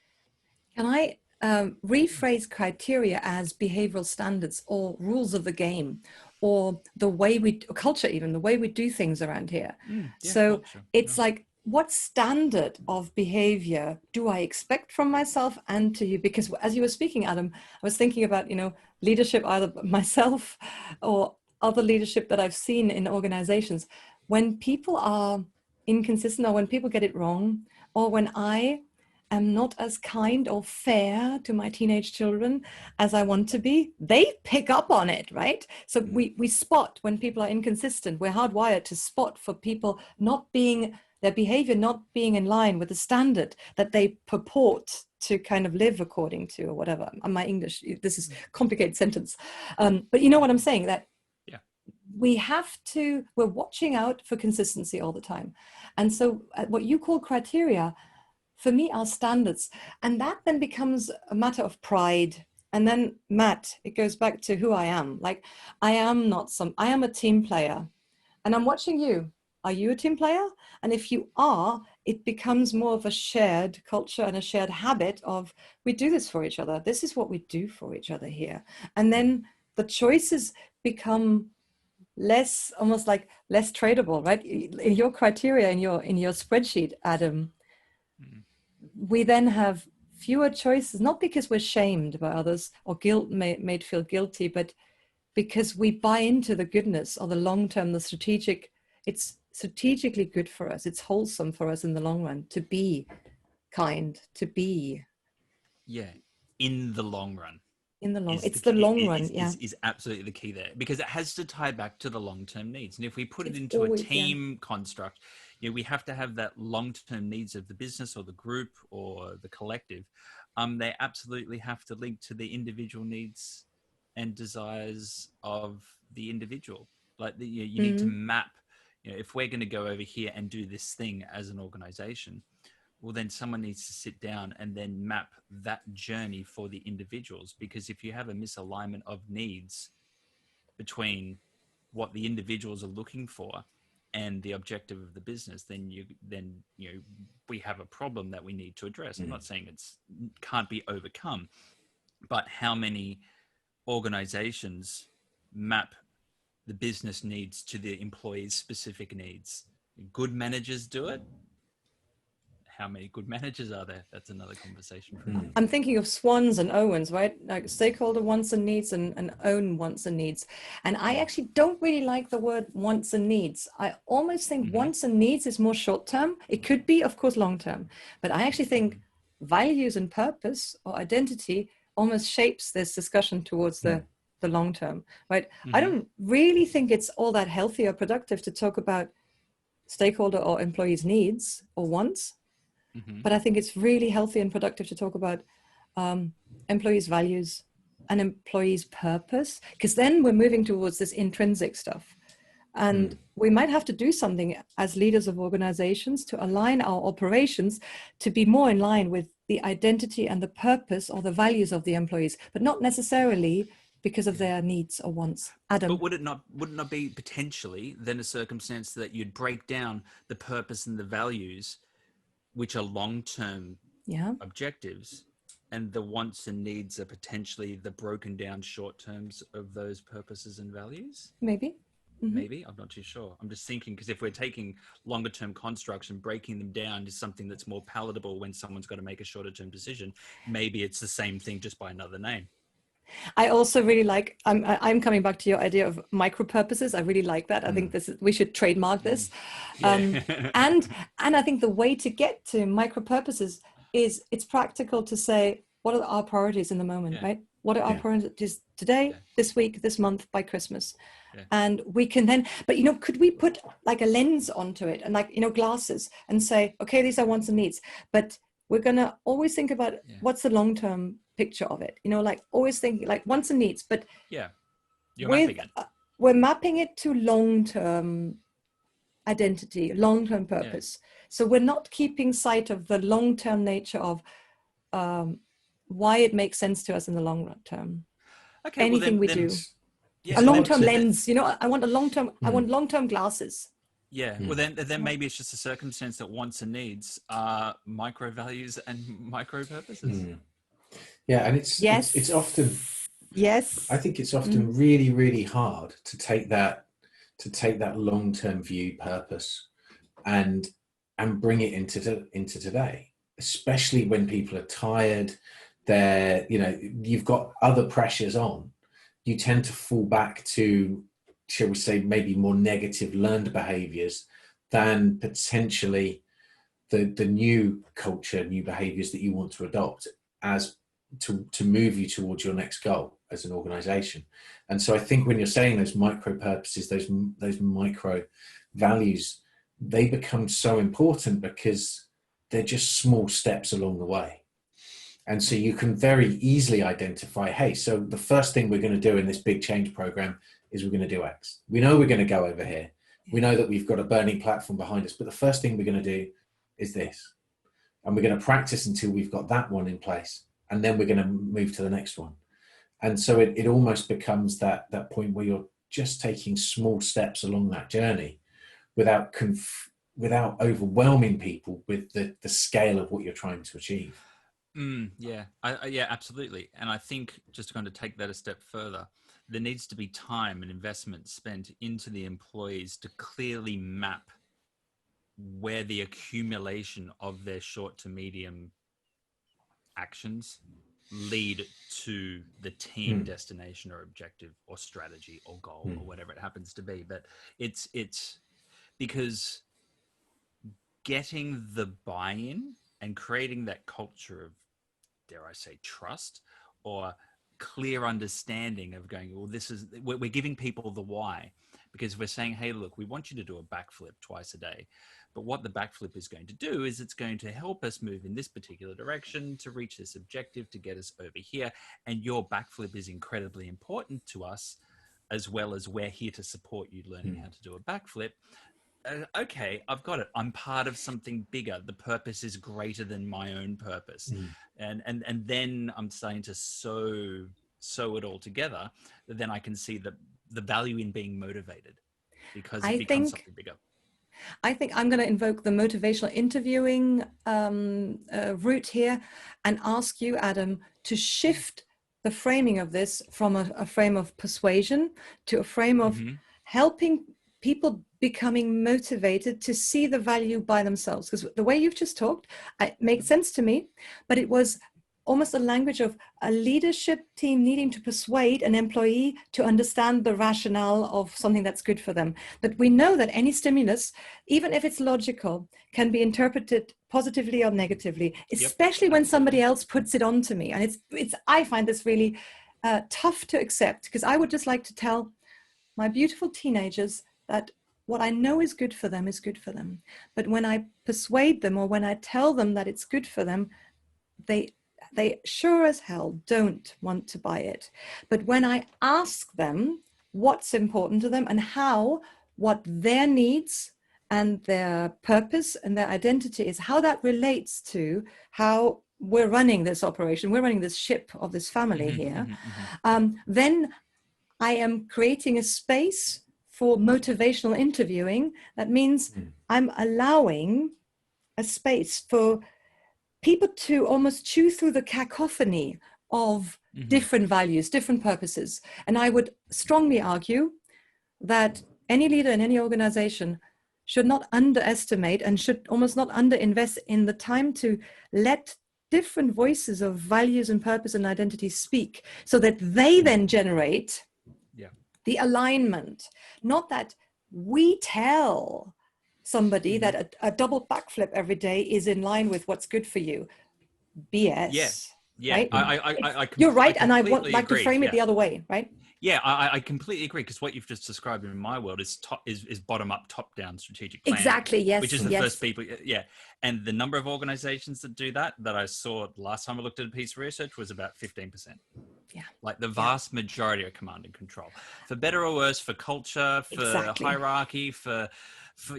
Can I rephrase criteria as behavioral standards or rules of the game, or the way culture, even the way we do things around here? So culture, it's like, what standard of behavior do I expect from myself and to you? Because as you were speaking, Adam, I was thinking about, leadership, either myself or other leadership that I've seen in organizations. When people are inconsistent, or when people get it wrong, or when I am not as kind or fair to my teenage children as I want to be, they pick up on it, right? So we spot when people are inconsistent. We're hardwired to spot for people their behavior not being in line with the standard that they purport to kind of live according to, or whatever. My English, this is a complicated sentence. But you know what I'm saying? That we're watching out for consistency all the time. And so what you call criteria, for me, are standards. And that then becomes a matter of pride. And then, Matt, it goes back to who I am. Like, I am a team player. And I'm watching you. Are you a team player? And if you are, it becomes more of a shared culture and a shared habit of, we do this for each other. This is what we do for each other here. And then the choices become almost like less tradable, right? In your criteria, in your spreadsheet, Adam, we then have fewer choices, not because we're shamed by others or made feel guilty, but because we buy into the goodness or the long-term, it's strategically good for us. It's wholesome for us in the long run to be kind, to be. Yeah, in the long run. It's the long run, is absolutely the key there, because it has to tie back to the long-term needs. And if we put it into always, a team construct, we have to have that long-term needs of the business or the group or the collective. They absolutely have to link to the individual needs and desires of the individual. Like you need to map, if we're going to go over here and do this thing as an organization, well, then someone needs to sit down and then map that journey for the individuals. Because if you have a misalignment of needs between what the individuals are looking for and the objective of the business, then we have a problem that we need to address. I'm not saying can't be overcome, but how many organizations map the business needs to the employees' specific needs? Good managers do it. How many good managers are there? That's another conversation for me. I'm thinking of Swans and Owens, right? Like stakeholder wants and needs and own wants and needs. And I actually don't really like the word wants and needs. I almost think wants and needs is more short term. It could be, of course, long term. But I actually think values and purpose or identity almost shapes this discussion towards the long term, right? I don't really think it's all that healthy or productive to talk about stakeholder or employees' needs or wants. But I think it's really healthy and productive to talk about employees' values and employees' purpose, because then we're moving towards this intrinsic stuff. And we might have to do something as leaders of organizations to align our operations to be more in line with the identity and the purpose or the values of the employees, but not necessarily because of their needs or wants. Adam? But would it not be potentially then a circumstance that you'd break down the purpose and the values, which are long-term objectives, and the wants and needs are potentially the broken down short terms of those purposes and values? Maybe. Maybe, I'm not too sure. I'm just thinking, because if we're taking longer term constructs and breaking them down to something that's more palatable when someone's got to make a shorter term decision, maybe it's the same thing just by another name. I also really like, I'm coming back to your idea of micro purposes. I really like that. I think we should trademark this. And I think the way to get to micro purposes is it's practical to say, what are our priorities in the moment, right? What are our priorities today, this week, this month, by Christmas? And we can then, but could we put like a lens onto it and like, glasses and say, okay, these are wants and needs, but we're going to always think about what's the long-term picture of it, like always thinking like wants and needs, but mapping it. We're mapping it to long-term identity, long-term purpose. So we're not keeping sight of the long-term nature of why it makes sense to us in the long term. Okay, anything we do. Yes, a long-term lens, I want a long-term, I want long-term glasses. Yeah. Well, then maybe it's just a circumstance that wants and needs are micro values and micro purposes. Yeah, and it's often, Yes. I think it's often really, really hard to take that long-term view purpose and bring it into today, especially when people are tired. You've got other pressures on. You tend to fall back to, shall we say, maybe more negative learned behaviors than potentially the new culture, new behaviors that you want to adopt as to move you towards your next goal as an organization. And so I think when you're saying those micro purposes, those micro values, they become so important because they're just small steps along the way. And so you can very easily identify, hey, so the first thing we're going to do in this big change program is we're going to do X. We know we're going to go over here. We know that we've got a burning platform behind us, but the first thing we're going to do is this. And we're going to practice until we've got that one in place. And then we're going to move to the next one. And so it almost becomes that point where you're just taking small steps along that journey without overwhelming people with the scale of what you're trying to achieve. Yeah, yeah, absolutely. And I think just going to take that a step further, there needs to be time and investment spent into the employees to clearly map where the accumulation of their short to medium actions lead to the team destination or objective or strategy or goal or whatever it happens to be. But it's because getting the buy-in and creating that culture of, dare I say, trust or clear understanding of going, well, we're giving people the why, because we're saying, hey, look, we want you to do a backflip twice a day. But what the backflip is going to do is it's going to help us move in this particular direction to reach this objective, to get us over here. And your backflip is incredibly important to us, as well as we're here to support you learning how to do a backflip. Okay, I've got it. I'm part of something bigger. The purpose is greater than my own purpose. And then I'm starting to sew it all together. Then I can see the value in being motivated, because it becomes something bigger. I think I'm going to invoke the motivational interviewing route here and ask you, Adam, to shift the framing of this from a frame of persuasion to a frame of helping people becoming motivated to see the value by themselves. Because the way you've just talked, it makes sense to me, but it was almost a language of a leadership team needing to persuade an employee to understand the rationale of something that's good for them. That we know that any stimulus, even if it's logical, can be interpreted positively or negatively, especially when somebody else puts it onto me. And I find this really tough to accept, because I would just like to tell my beautiful teenagers that what I know is good for them is good for them. But when I persuade them or when I tell them that it's good for them, they sure as hell don't want to buy it. But when I ask them what's important to them and what their needs and their purpose and their identity is, how that relates to how we're running this operation, we're running this ship of this family here, then I am creating a space for motivational interviewing. That means I'm allowing a space for people to almost chew through the cacophony of different values, different purposes. And I would strongly argue that any leader in any organization should not underestimate and should almost not underinvest in the time to let different voices of values and purpose and identity speak, so that they then generate the alignment. Not that we tell somebody that a double backflip every day is in line with what's good for you. BS. Yeah. Right? You're right, and I would like to frame it the other way, right? Yeah, I completely agree, because what you've just described in my world is bottom up, top down strategic planning. Exactly. Yes. Which is the first people. Yeah, and the number of organizations that do that I saw last time I looked at a piece of research was about 15%. Yeah, like the vast majority are command and control, for better or worse, for culture, for hierarchy, for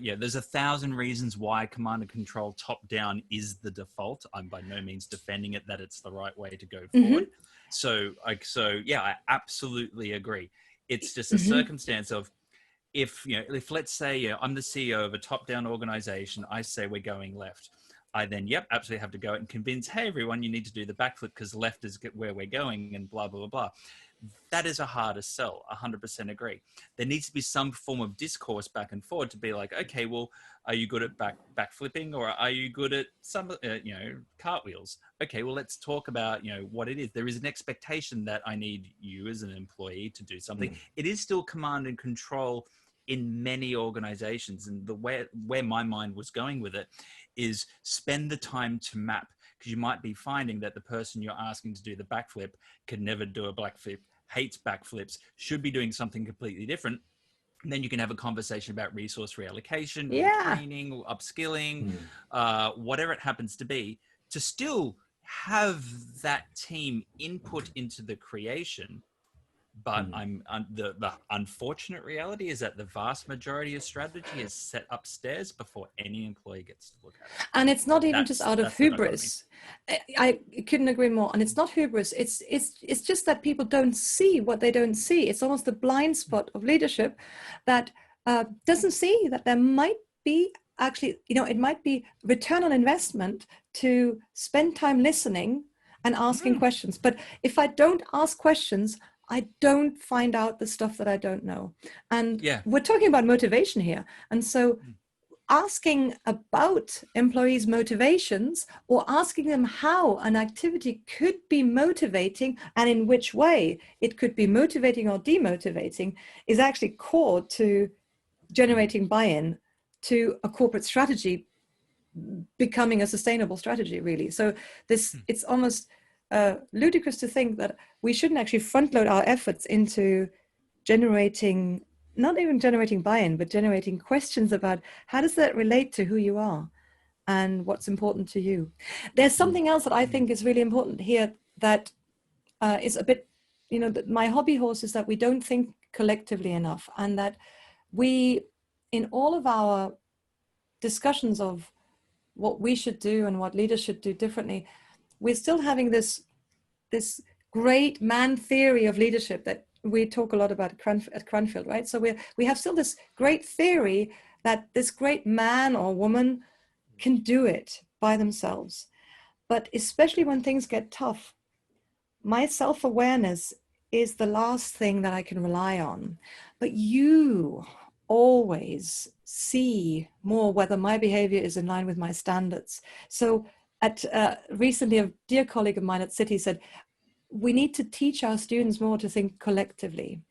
there's 1,000 reasons why command and control top down is the default. I'm by no means defending it, that it's the right way to go forward. So I absolutely agree. It's just a circumstance of, if, if let's say I'm the CEO of a top-down organization, I say we're going left. I then, absolutely have to go and convince, hey, everyone, you need to do the backflip because left is where we're going and blah, blah, blah, blah. That is a harder sell. 100% agree. There needs to be some form of discourse back and forth to be like, okay, well, are you good at backflipping, or are you good at some, cartwheels? Okay, well, let's talk about, what it is. There is an expectation that I need you as an employee to do something. It is still command and control in many organizations. And the where my mind was going with it is spend the time to map, because you might be finding that the person you're asking to do the backflip can never do a backflip, hates backflips, should be doing something completely different. And then you can have a conversation about resource reallocation, retraining, upskilling, whatever it happens to be, to still have that team input into the creation. But the unfortunate reality is that the vast majority of strategy is set upstairs before any employee gets to look at it. And it's not even just out of hubris. I couldn't agree more. And it's not hubris. It's just that people don't see what they don't see. It's almost the blind spot of leadership that doesn't see that there might be actually, it might be return on investment to spend time listening and asking questions. But if I don't ask questions, I don't find out the stuff that I don't know. And we're talking about motivation here. And so asking about employees' motivations, or asking them how an activity could be motivating and in which way it could be motivating or demotivating, is actually core to generating buy-in to a corporate strategy becoming a sustainable strategy, really. So it's almost ludicrous to think that we shouldn't actually front load our efforts into generating, not even generating buy-in, but generating questions about how does that relate to who you are and what's important to you. There's something else that I think is really important here that is a bit, that my hobby horse is that we don't think collectively enough, and that we, in all of our discussions of what we should do and what leaders should do differently, we're still having this great man theory of leadership that we talk a lot about at Cranfield, right? So we have still this great theory that this great man or woman can do it by themselves. But especially when things get tough, my self-awareness is the last thing that I can rely on. But you always see more whether my behavior is in line with my standards. So recently, a dear colleague of mine at City said, we need to teach our students more to think collectively,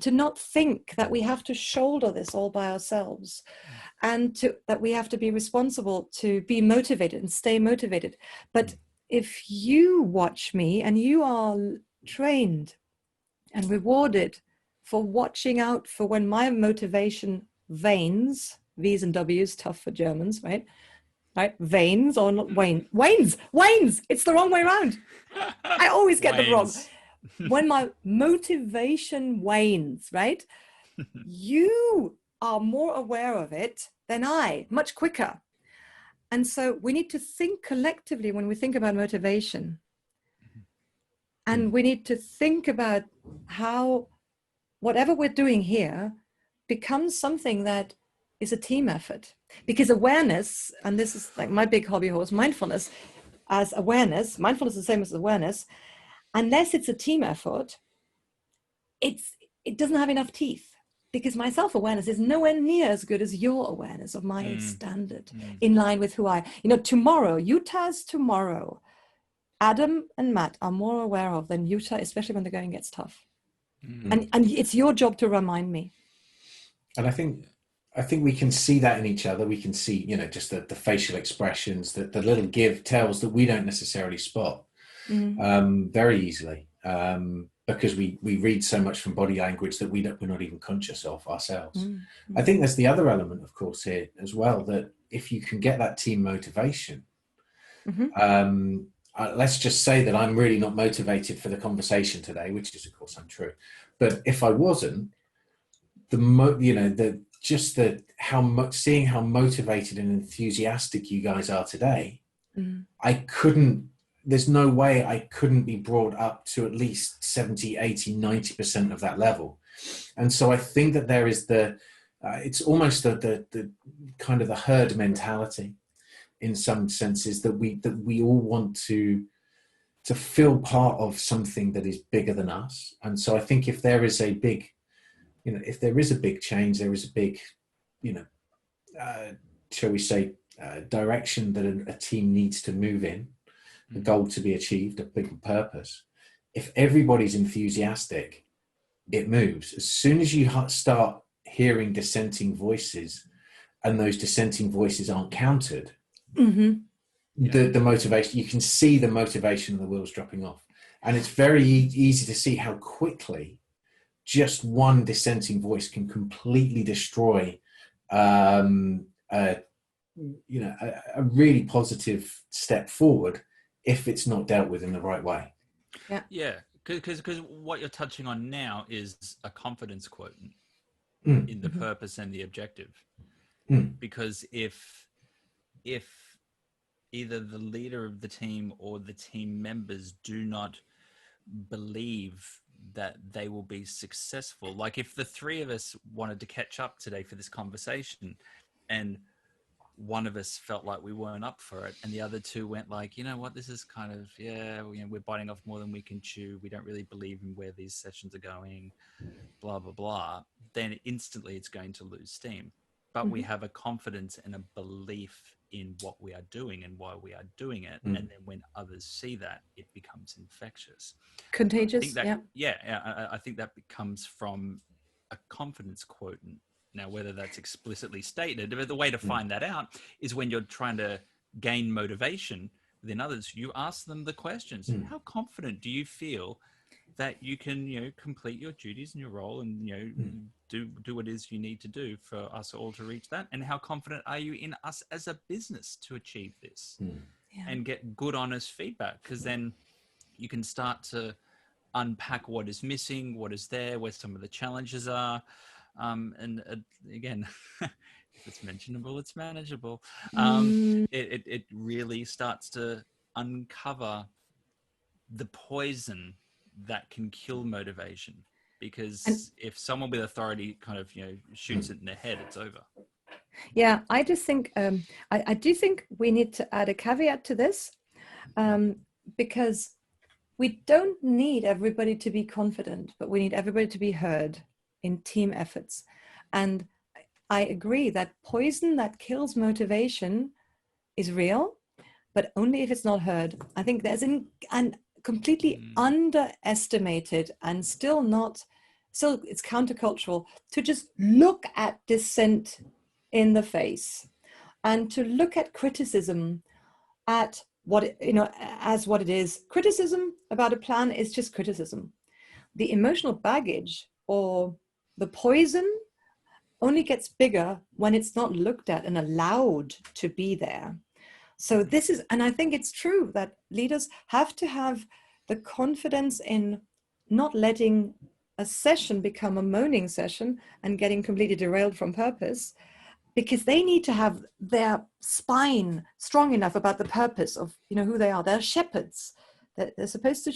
to not think that we have to shoulder this all by ourselves, and that we have to be responsible to be motivated and stay motivated. But if you watch me and you are trained and rewarded for watching out for when my motivation wanes, V's and W's, tough for Germans, right? Right, veins or not wanes. It's the wrong way around. I always get them wrong. When my motivation wanes, right? You are more aware of it than I, much quicker. And so we need to think collectively when we think about motivation. And we need to think about how whatever we're doing here becomes something that is a team effort. Because awareness, and this is like my big hobby horse, mindfulness as awareness, mindfulness is the same as awareness, unless it's a team effort, it doesn't have enough teeth, because my self-awareness is nowhere near as good as your awareness of my standard in line with who tomorrow, Juta's tomorrow, Adam and Matt are more aware of than Jutta, especially when the going gets tough. And it's your job to remind me. And I think we can see that in each other. We can see, just the facial expressions, the little give tells that we don't necessarily spot very easily, because we read so much from body language that we're not even conscious of ourselves. I think there's the other element, of course, here as well, that if you can get that team motivation, let's just say that I'm really not motivated for the conversation today, which is, of course, untrue. But if I wasn't, seeing how motivated and enthusiastic you guys are today, there's no way I couldn't be brought up to at least 70, 80, 90% of that level. And so I think that there is it's almost the kind of the herd mentality in some senses, that we all want to feel part of something that is bigger than us. And so I think if there is a big, if there is a big change, there is a big, shall we say, direction that a team needs to move in, the goal to be achieved, a big purpose. If everybody's enthusiastic, it moves. As soon as you start hearing dissenting voices, and those dissenting voices aren't countered, the motivation, you can see the motivation of the wheels dropping off. And it's very easy to see how quickly just one dissenting voice can completely destroy a really positive step forward if it's not dealt with in the right way. Yeah, because what you're touching on now is a confidence quotient in the purpose and the objective. Because if either the leader of the team or the team members do not believe that they will be successful, like if the three of us wanted to catch up today for this conversation and one of us felt like we weren't up for it and the other two went like, you know what, this is kind of, we're biting off more than we can chew, we don't really believe in where these sessions are going, blah blah blah, then instantly it's going to lose steam. But we have a confidence and a belief in what we are doing and why we are doing it. And then when others see that, it becomes infectious. Contagious. I think that comes from a confidence quotient. Now, whether that's explicitly stated, but the way to find that out is when you're trying to gain motivation within others, you ask them the questions. How confident do you feel that you can, complete your duties and your role and, do what it is you need to do for us all to reach that? And how confident are you in us as a business to achieve this? And get good, honest feedback, because then you can start to unpack what is missing, what is there, where some of the challenges are. And again, if it's mentionable, it's manageable. It really starts to uncover the poison that can kill motivation, because if someone with authority kind of shoots it in the head, it's over. I just think I do think we need to add a caveat to this, because we don't need everybody to be confident, but we need everybody to be heard in team efforts. And I agree that poison that kills motivation is real, but only if it's not heard. I think there's an completely underestimated and still it's countercultural to just look at dissent in the face and to look at criticism at as what it is. Criticism about a plan is just criticism. The emotional baggage or the poison only gets bigger when it's not looked at and allowed to be there. So and I think it's true that leaders have to have the confidence in not letting a session become a moaning session and getting completely derailed from purpose, because they need to have their spine strong enough about the purpose of, who they are. They're shepherds. They're supposed to,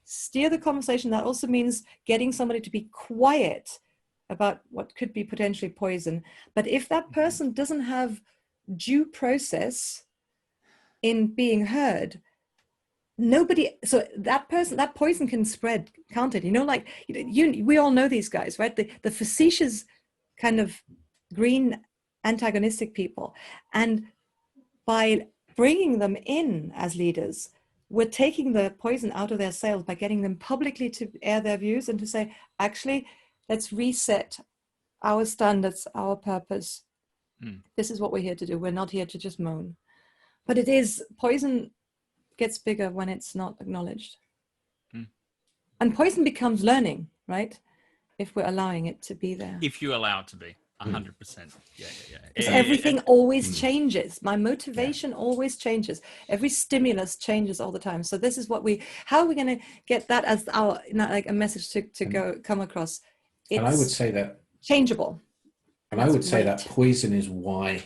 steer the conversation. That also means getting somebody to be quiet about what could be potentially poison. But if that person doesn't have due process in being heard, so that poison can spread, can't it? We all know these guys, right? The facetious kind of green antagonistic people. And by bringing them in as leaders, we're taking the poison out of their sails by getting them publicly to air their views and to say, actually, let's reset our standards, our purpose. This is what we're here to do. We're not here to just moan. But poison gets bigger when it's not acknowledged. And poison becomes learning, right? If we're allowing it to be there. If you allow it to be. 100%. Yeah. Everything always changes. My motivation always changes. Every stimulus changes all the time. So this is how are we going to get that as our, a message to come across? And I would say that changeable. And I would say that poison is why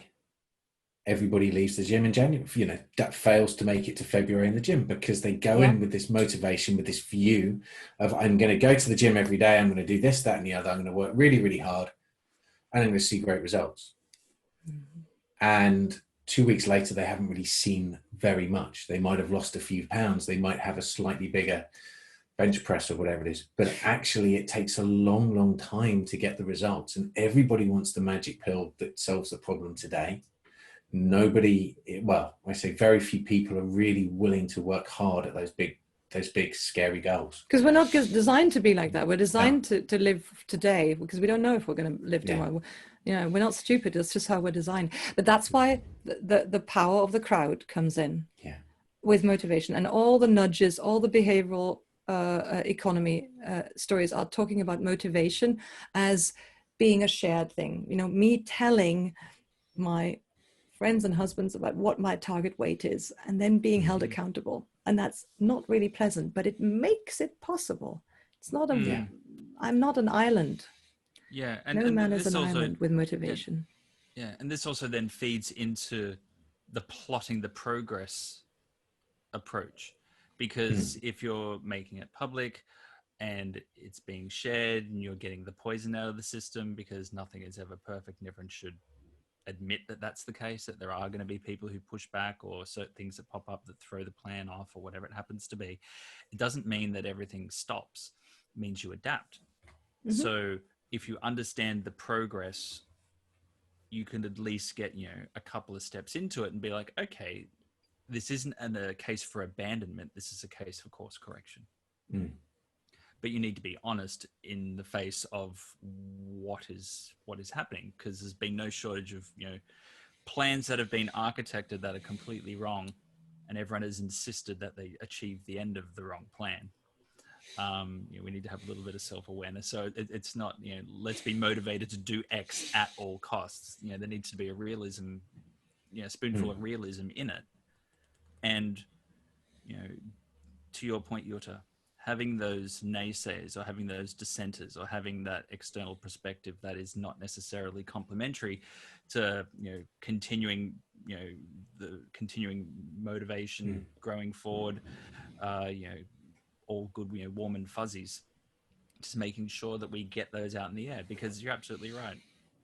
everybody leaves the gym in January, that fails to make it to February in the gym, because they go in with this motivation, with this view of, I'm going to go to the gym every day. I'm going to do this, that, and the other. I'm going to work really, really hard. and I'm going to see great results. And 2 weeks later, they haven't really seen very much. They might have lost a few pounds. They might have a slightly bigger bench press or whatever it is. But actually, it takes a long, long time to get the results. And everybody wants the magic pill that solves the problem today. Nobody, well, I say very few people are really willing to work hard at those big scary goals. Because we're not designed to be like that. We're designed to live today, because we don't know if we're going to live tomorrow. You know, we're not stupid. It's just how we're designed. But that's why the power of the crowd comes in with motivation, and all the nudges, all the behavioral economy stories are talking about motivation as being a shared thing. You know, me telling my friends and husbands about what my target weight is, and then being held accountable. And that's not really pleasant, but it makes it possible. It's not I'm not an island. Yeah. No man is an island with motivation. Yeah. And this also then feeds into the plotting the progress approach, because if you're making it public and it's being shared and you're getting the poison out of the system, because nothing is ever perfect and everyone should admit that that's the case, that there are going to be people who push back or certain things that pop up that throw the plan off or whatever it happens to be. It doesn't mean that everything stops. It means you adapt. So if you understand the progress, you can at least get, you know, a couple of steps into it and be like, okay, this isn't a case for abandonment. This is a case for course correction. But you need to be honest in the face of what is happening, because there's been no shortage of, you know, plans that have been architected that are completely wrong, and everyone has insisted that they achieve the end of the wrong plan. You know, we need to have a little bit of self-awareness. So it's not, you know, let's be motivated to do X at all costs. You know, there needs to be a realism, you know, spoonful of realism in it. And, you know, to your point, Jutta, having those naysayers or having those dissenters or having that external perspective that is not necessarily complementary to, you know, continuing, you know, the continuing motivation, growing forward, you know, all good, you know, warm and fuzzies, just making sure that we get those out in the air, because you're absolutely right.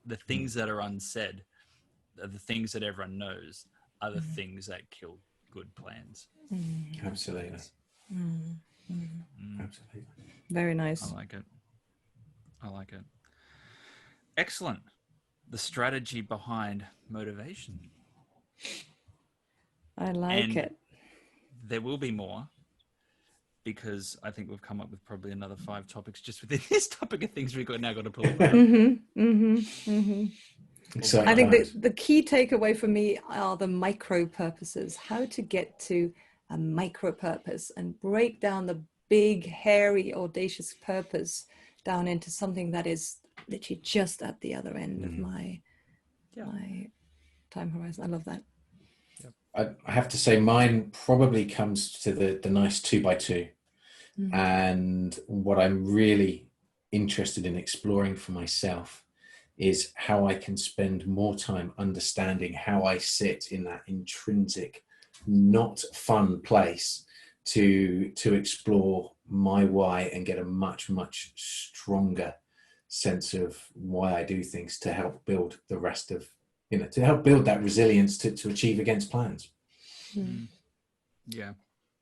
The things that are unsaid are the things that everyone knows are the things that kill good plans. Absolutely. Absolutely. Very nice. I like it. Excellent. The strategy behind motivation. I like it. There will be more, because I think we've come up with probably another 5 topics just within this topic of things we've now got to pull apart. Exciting I think times. the key takeaway for me are the micro purposes, how to get to a micro purpose and break down the big, hairy, audacious purpose down into something that is literally just at the other end of my time horizon. I love that. I have to say mine probably comes to the nice 2x2. And what I'm really interested in exploring for myself is how I can spend more time understanding how I sit in that intrinsic, not fun place to explore my why and get a much, much stronger sense of why I do things to help build the rest of, you know, to help build that resilience to achieve against plans. Yeah.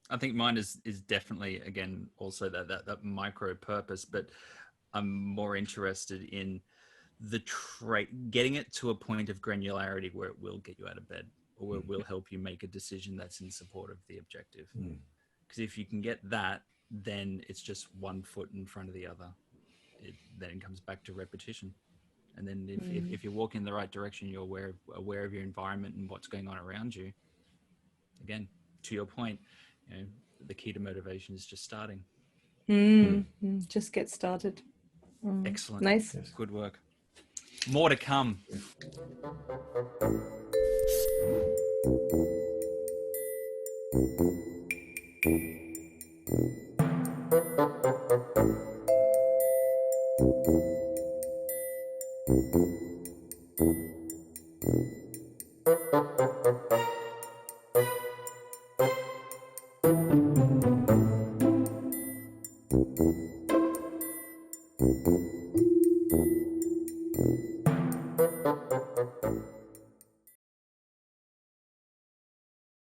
I think mine is definitely, again, also that micro purpose, but I'm more interested in the getting it to a point of granularity where it will get you out of bed, or where it will help you make a decision that's in support of the objective. Because if you can get that, then it's just one foot in front of the other. Then it comes back to repetition. And then if you're walking in the right direction, you're aware of your environment and what's going on around you. Again, to your point, you know, the key to motivation is just starting. Just get started. Excellent. Nice. Yes. Good work. More to come.